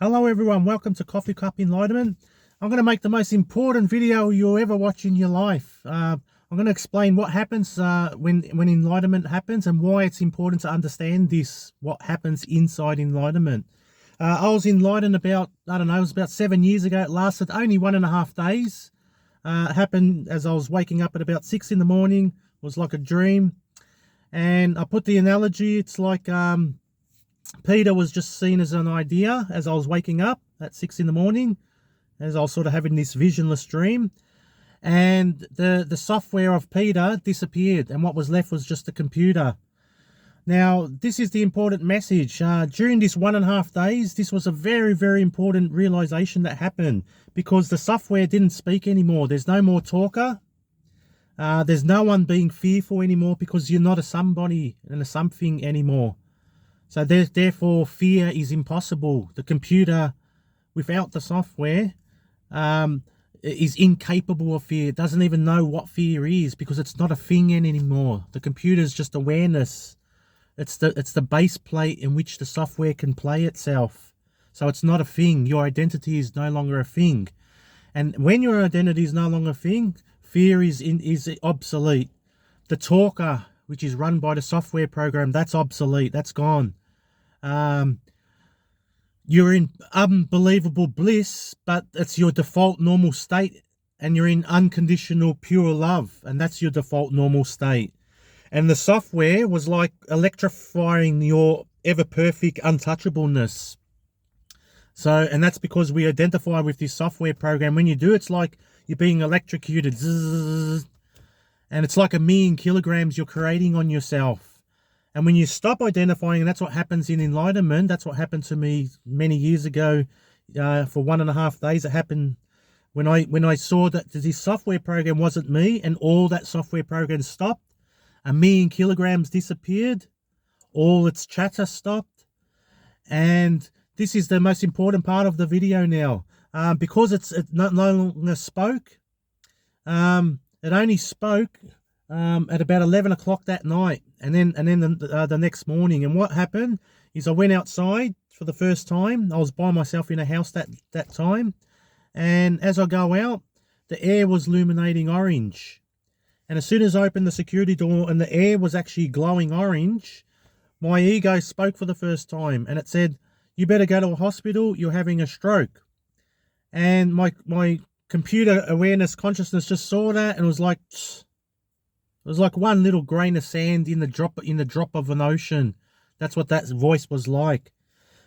Hello everyone, welcome to Coffee Cup Enlightenment. I'm going to make the most important video you'll ever watch in your life. I'm going to explain what happens when enlightenment happens and why it's important to understand what happens inside enlightenment. I was enlightened about, it was about 7 years ago. It lasted only 1.5 days. It happened as I was waking up at about 6 in the morning. It was like a dream. And I put the analogy, it's like Peter was just seen as an idea as I was waking up at 6 in the morning, as I was sort of having this visionless dream. And the software of Peter disappeared, and what was left was just a computer. Now, this is the important message. During this 1.5 days, this was a very, very important realization that happened, because the software didn't speak anymore. There's no more talker. There's no one being fearful anymore, because you're not a somebody and a something anymore. So therefore, fear is impossible. The computer, without the software, is incapable of fear. It doesn't even know what fear is, because it's not a thing anymore. The computer is just awareness. It's the base plate in which the software can play itself. So it's not a thing. Your identity is no longer a thing. And when your identity is no longer a thing, fear is obsolete. The talker, which is run by the software program, that's obsolete. That's gone. You're in unbelievable bliss, but it's your default normal state, and you're in unconditional pure love, and that's your default normal state. And the software was like electrifying your ever perfect untouchableness. So, and that's because we identify with this software program. When you do, it's like you're being electrocuted, zzz, and it's like 1,000,000 kilograms you're creating on yourself. And when you stop identifying, and that's what happens in enlightenment, that's what happened to me many years ago. For 1.5 days, it happened when I saw that this software program wasn't me, and all that software program stopped. 1,000,000 kilograms disappeared. All its chatter stopped. And this is the most important part of the video now, because it no longer spoke. It only spoke at about 11 o'clock that night, and then the next morning. And what happened is I went outside for the first time. I was by myself in a house that time, and as I go out, the air was illuminating orange. And as soon as I opened the security door and the air was actually glowing orange, my ego spoke for the first time, and it said, "You better go to a hospital, you're having a stroke." And my computer awareness consciousness just saw that, and it was like one little grain of sand in the drop of an ocean. That's what that voice was like.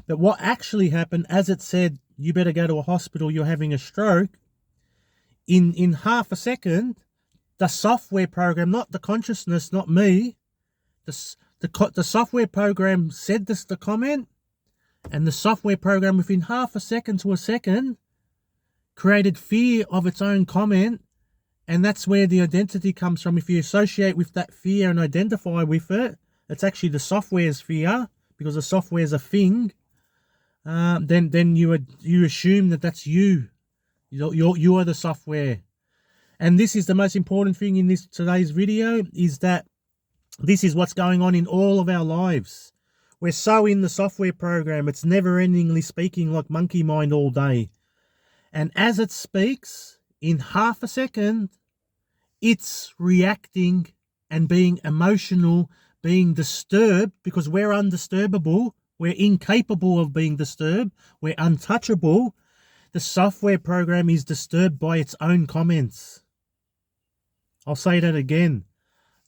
But what actually happened, as it said, "You better go to a hospital, you're having a stroke," in half a second, the software program, not the consciousness, not me, the software program said the comment, and the software program within half a second to a second created fear of its own comment. And that's where the identity comes from. If you associate with that fear and identify with it, it's actually the software's fear, because the software's a thing. Then you assume that that's you. You are the software. And this is the most important thing in today's video, is that this is what's going on in all of our lives. We're so in the software program, it's never-endingly speaking like monkey mind all day. And as it speaks, in half a second, it's reacting and being emotional, being disturbed, because we're undisturbable. We're incapable of being disturbed. We're untouchable. The software program is disturbed by its own comments. I'll say that again.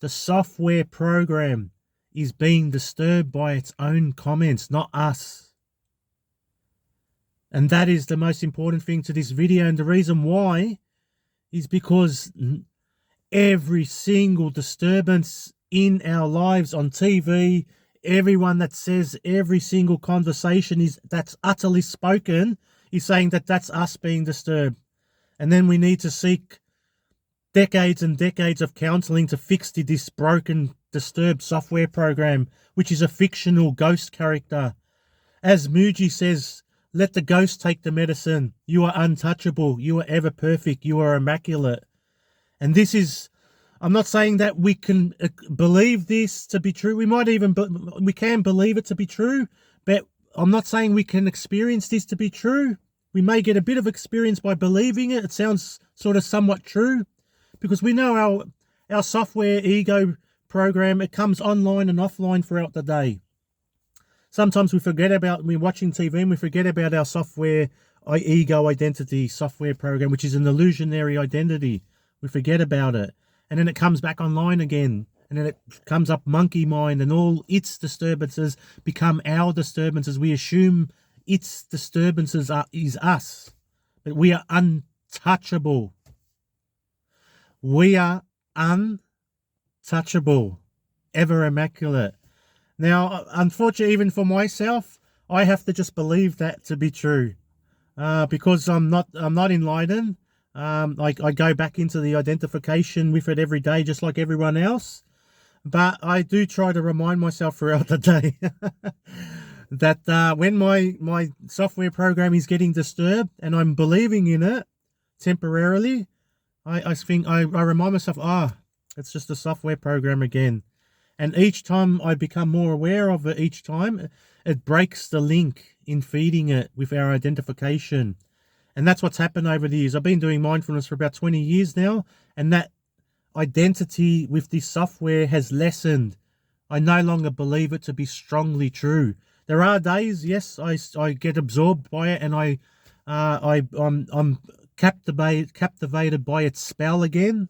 The software program is being disturbed by its own comments, not us. And that is the most important thing to this video. And the reason why is because every single disturbance in our lives on TV, everyone that says every single conversation that's utterly spoken is saying that that's us being disturbed. And then we need to seek decades and decades of counseling to fix this broken, disturbed software program, which is a fictional ghost character. As Mooji says, "Let the ghost take the medicine. You are untouchable. You are ever perfect. You are immaculate." And this is, I'm not saying that we can believe this to be true. We might even, we can believe it to be true, but I'm not saying we can experience this to be true. We may get a bit of experience by believing it. It sounds sort of somewhat true, because we know our software ego program, it comes online and offline throughout the day. Sometimes we forget about, we're watching TV and we forget about our software ego identity software program, which is an illusionary identity. We forget about it. And then it comes back online again. And then it comes up monkey mind, and all its disturbances become our disturbances. We assume its disturbances is us. But we are untouchable. We are untouchable. Ever immaculate. Now, unfortunately, even for myself, I have to just believe that to be true, because I'm not enlightened. I go back into the identification with it every day, just like everyone else. But I do try to remind myself throughout the day that when my software program is getting disturbed and I'm believing in it temporarily, I think I remind myself, it's just a software program again. And each time I become more aware of it, each time it breaks the link in feeding it with our identification. And that's what's happened over the years. I've been doing mindfulness for about 20 years now, and that identity with this software has lessened. I no longer believe it to be strongly true. There are days, yes, I get absorbed by it, and I'm captivated by its spell again,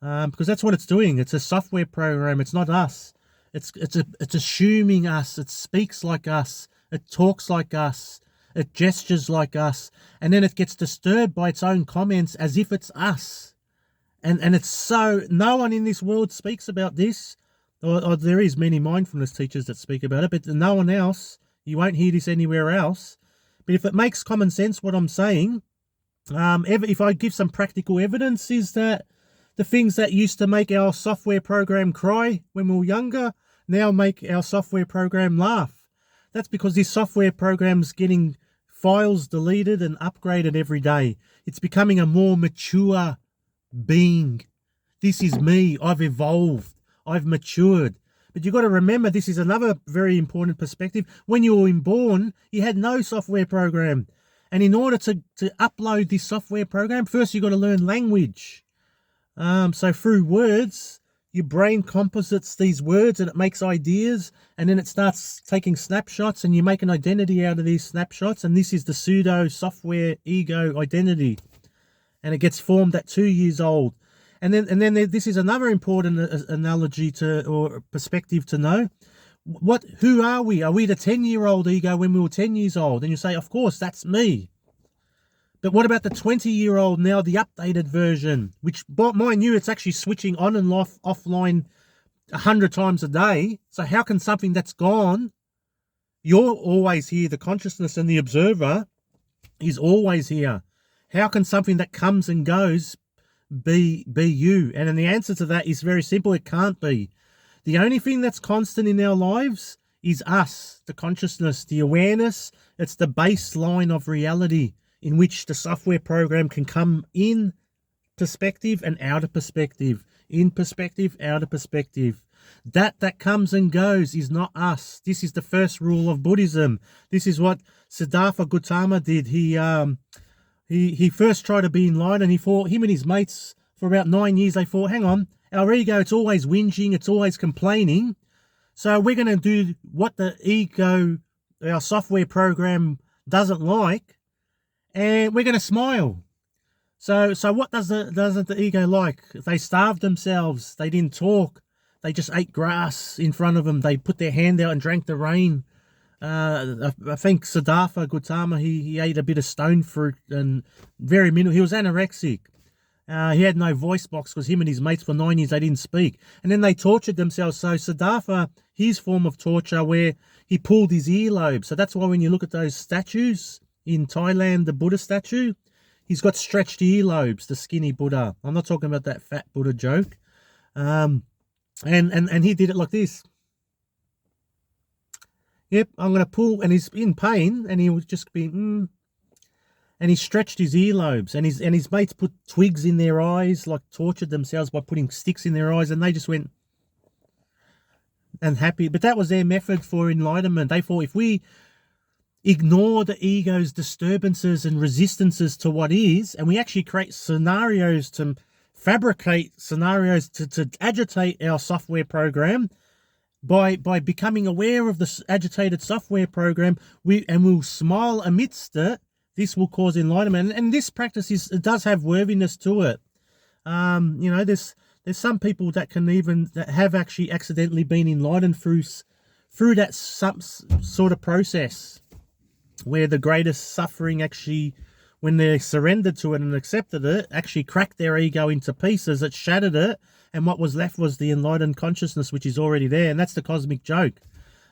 because that's what it's doing. It's a software program. It's not us. It's assuming us. It speaks like us. It talks like us. It gestures like us, and then it gets disturbed by its own comments as if it's us. And it's so, no one in this world speaks about this, or there is many mindfulness teachers that speak about it, but no one else, you won't hear this anywhere else. But if it makes common sense what I'm saying, if I give some practical evidence, is that the things that used to make our software program cry when we were younger now make our software program laugh. That's because this software program's getting files deleted and upgraded every day. It's becoming a more mature being. This is me. I've evolved. I've matured. But you've got to remember, this is another very important perspective. When you were born, you had no software program. And in order to upload this software program, first you've got to learn language. So through words, your brain composites these words and it makes ideas, and then it starts taking snapshots and you make an identity out of these snapshots, and this is the pseudo software ego identity. And it gets formed at 2 years old. And then this is another important analogy or perspective to know. Who are we? Are we the 10-year-old ego when we were 10 years old? And you say, of course, that's me. But what about the 20-year-old now, the updated version, which, mind you, it's actually switching on and offline 100 times a day. So how can something that's gone, you're always here, the consciousness and the observer is always here. How can something that comes and goes be you? And then the answer to that is very simple. It can't be. The only thing that's constant in our lives is us, the consciousness, the awareness. It's the baseline of reality in which the software program can come in perspective and out of perspective. In perspective, out of perspective. That comes and goes is not us. This is the first rule of Buddhism. This is what Siddhartha Gautama did. He first tried to be enlightened. Him and his mates, for about 9 years, they thought, hang on, our ego, it's always whinging, it's always complaining. So we're going to do what the ego, our software program, doesn't like, and we're going to smile. So what doesn't the ego like? They starved themselves. They didn't talk. They just ate grass in front of them. They put their hand out and drank the rain. I think Siddhartha Gautama, he ate a bit of stone fruit and very minimal. He was anorexic. He had no voice box because him and his mates for 9 years, they didn't speak. And then they tortured themselves. So Siddhartha, his form of torture where he pulled his earlobe. So that's why when you look at those statues in Thailand, the Buddha statue, he's got stretched earlobes, the skinny Buddha. I'm not talking about that fat Buddha joke. And he did it like this. Yep, I'm going to pull, and he's in pain, and he was just being, and he stretched his earlobes, and his mates put twigs in their eyes, like tortured themselves by putting sticks in their eyes, and they just went and happy. But that was their method for enlightenment. They thought if we ignore the ego's disturbances and resistances to what is, and we actually create scenarios to fabricate scenarios to agitate our software program. By becoming aware of the agitated software program, we'll smile amidst it. This will cause enlightenment, and this practice it does have worthiness to it. There's some people that have actually accidentally been enlightened through that sort of process, where the greatest suffering actually, when they surrendered to it and accepted it, actually cracked their ego into pieces. It shattered it, and what was left was the enlightened consciousness, which is already there, and that's the cosmic joke.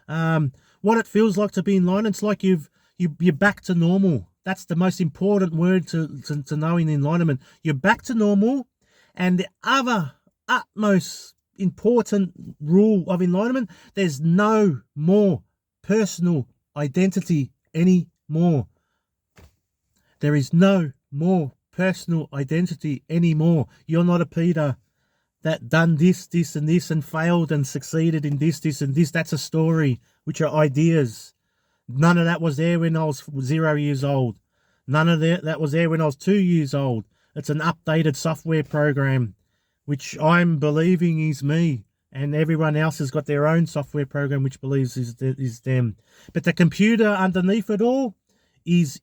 What it feels like to be enlightened, it's like you're back to normal. That's the most important word to know in enlightenment. You're back to normal, and the other utmost important rule of enlightenment, there's no more personal identity anymore. There is no more personal identity anymore. You're not a Peter that done this, and this, and failed and succeeded in this, and this. That's a story, which are ideas. None of that was there when I was 0 years old. None of that was there when I was 2 years old. It's an updated software program, which I'm believing is me. And everyone else has got their own software program, which believes is them. But the computer underneath it all is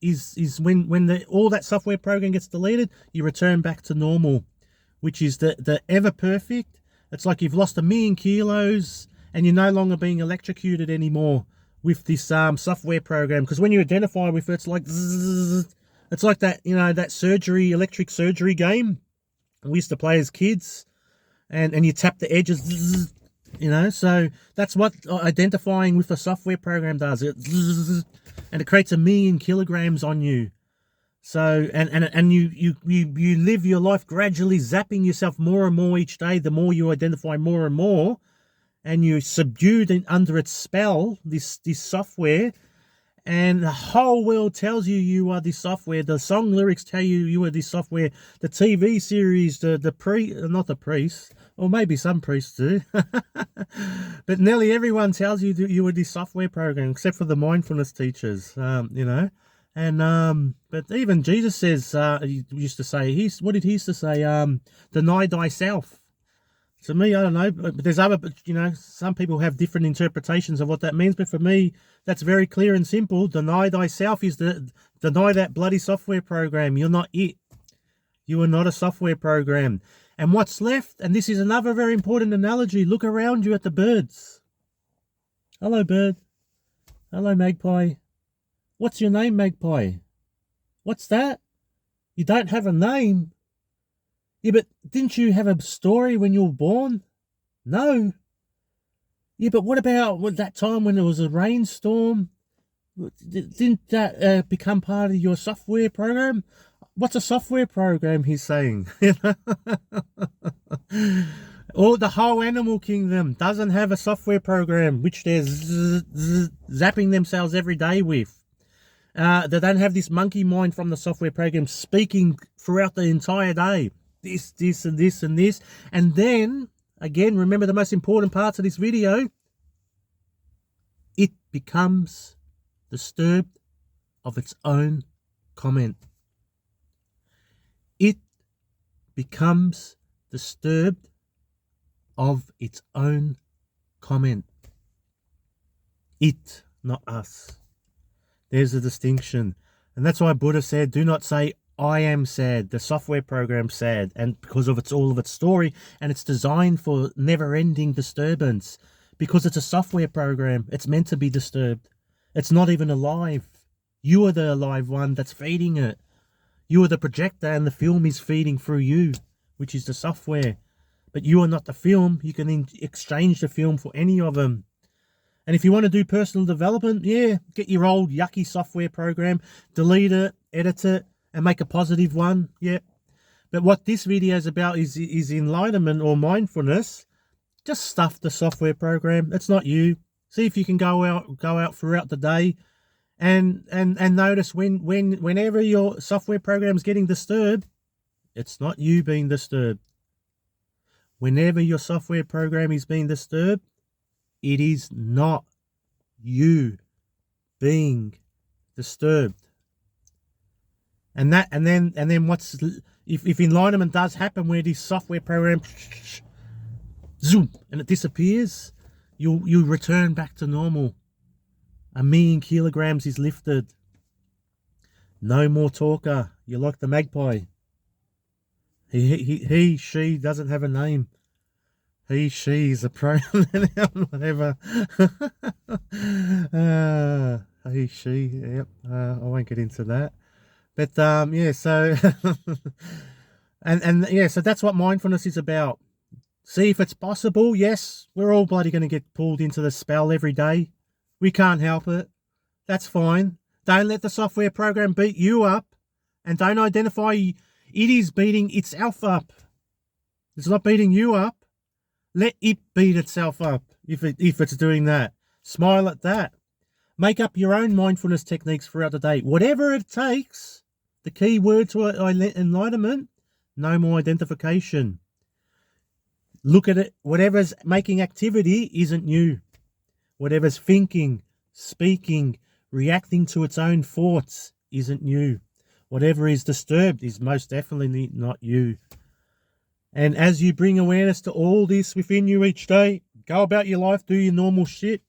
when all that software program gets deleted, you return back to normal, which is the ever perfect. It's like you've lost 1,000,000 kilos and you're no longer being electrocuted anymore with this software program. Because when you identify with it, it's like zzz, it's like that, that electric surgery game we used to play as kids, and you tap the edges, zzz, so that's what identifying with the software program does. It zzz, and it creates 1,000,000 kilograms on you. So and you live your life gradually zapping yourself more and more each day. The more you identify more and more, and you're subdued under its spell, this software, and the whole world tells you are this software. The song lyrics tell you are this software. The TV series, not the priests, or maybe some priests do, but nearly everyone tells you that you are this software program, except for the mindfulness teachers, And but even Jesus says, he used to say, what did he used to say? Deny thyself. To me, I don't know, but there's other, some people have different interpretations of what that means. But for me, that's very clear and simple. Deny thyself is deny that bloody software program. You're not it. You are not a software program. And what's left, and this is another very important analogy, look around you at the birds. Hello, bird. Hello, magpie. What's your name, magpie? What's that? You don't have a name. Yeah, but didn't you have a story when you were born? No. Yeah, but what about that time when there was a rainstorm? Didn't that become part of your software program? What's a software program, he's saying? Or the whole animal kingdom doesn't have a software program, which they're zapping themselves every day with. They don't have this monkey mind from the software program speaking throughout the entire day. This, and this, and this. And then, again, remember the most important parts of this video. It becomes disturbed of its own comment. It becomes disturbed of its own comment. It, not us. There's a distinction. And that's why Buddha said, do not say, I am sad. The software program's sad, and because of all of its story, and it's designed for never-ending disturbance, because it's a software program. It's meant to be disturbed. It's not even alive. You are the alive one that's feeding it. You are the projector, and the film is feeding through you, which is the software. But you are not the film. You can exchange the film for any of them. And if you want to do personal development, get your old yucky software program, delete it, edit it, and make a positive one. But what this video is about is enlightenment or mindfulness. Just stuff the software program. It's not you. See if you can go out throughout the day and notice whenever your software program is getting disturbed, it's not you being disturbed. Whenever your software program is being disturbed, it is not you being disturbed. And then what's if enlightenment does happen, where this software program zoom and it disappears, you return back to normal. 1,000,000 kilograms is lifted. No more talker. You're like the magpie. She doesn't have a name. He, she is a pronoun, whatever. He, she, yep. I won't get into that. But yeah, so and yeah, so that's what mindfulness is about. See if it's possible. Yes, we're all bloody going to get pulled into the spell every day. We can't help it. That's fine. Don't let the software program beat you up, and don't identify it is beating itself up. It's not beating you up. Let it beat itself up if it's doing that. Smile at that. Make up your own mindfulness techniques throughout the day. Whatever it takes. The key word to enlightenment, no more identification. Look at it. Whatever's making activity isn't you. Whatever's thinking, speaking, reacting to its own thoughts isn't you. Whatever is disturbed is most definitely not you. And as you bring awareness to all this within you each day, go about your life, do your normal shit.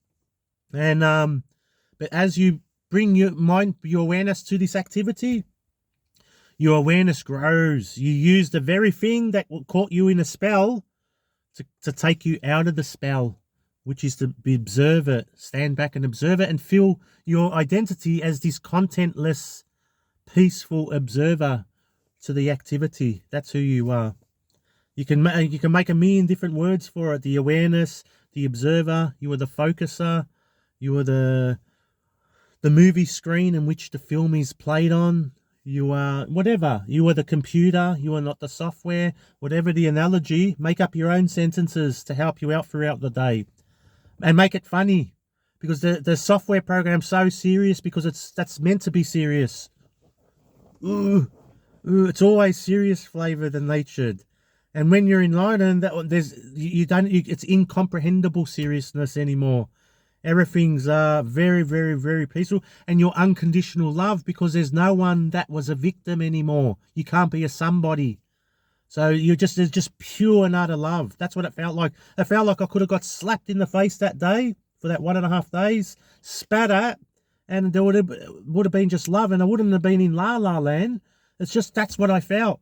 And but as you bring your awareness to this activity, your awareness grows. You use the very thing that caught you in a spell to take you out of the spell, which is to observe it, stand back and observe it, and feel your identity as this contentless, peaceful observer to the activity. That's who you are. You can make 1,000,000 different words for it. The awareness, the observer. You are the focuser. You are the movie screen in which the film is played on. You are whatever. You are the computer. You are not the software. Whatever the analogy, make up your own sentences to help you out throughout the day. And make it funny. Because the software program's so serious because that's meant to be serious. Ooh, it's always serious flavored and natured. And when you're enlightened, it's incomprehensible seriousness anymore. Everything's very, very, very peaceful, and your unconditional love, because there's no one that was a victim anymore. You can't be a somebody. So there's just pure and utter love. That's what it felt like. It felt like I could have got slapped in the face that day for that 1.5 days, spat at, and there would have been just love, and I wouldn't have been in la la land. It's just that's what I felt.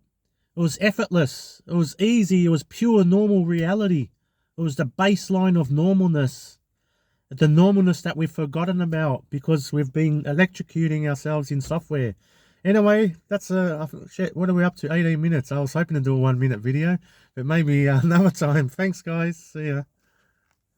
It was effortless. It was easy. It was pure normal reality. It was the baseline of normalness. The normalness that we've forgotten about because we've been electrocuting ourselves in software. Anyway, that's shit. What are we up to? 18 minutes. I was hoping to do a 1-minute video, but maybe another time. Thanks, guys. See ya.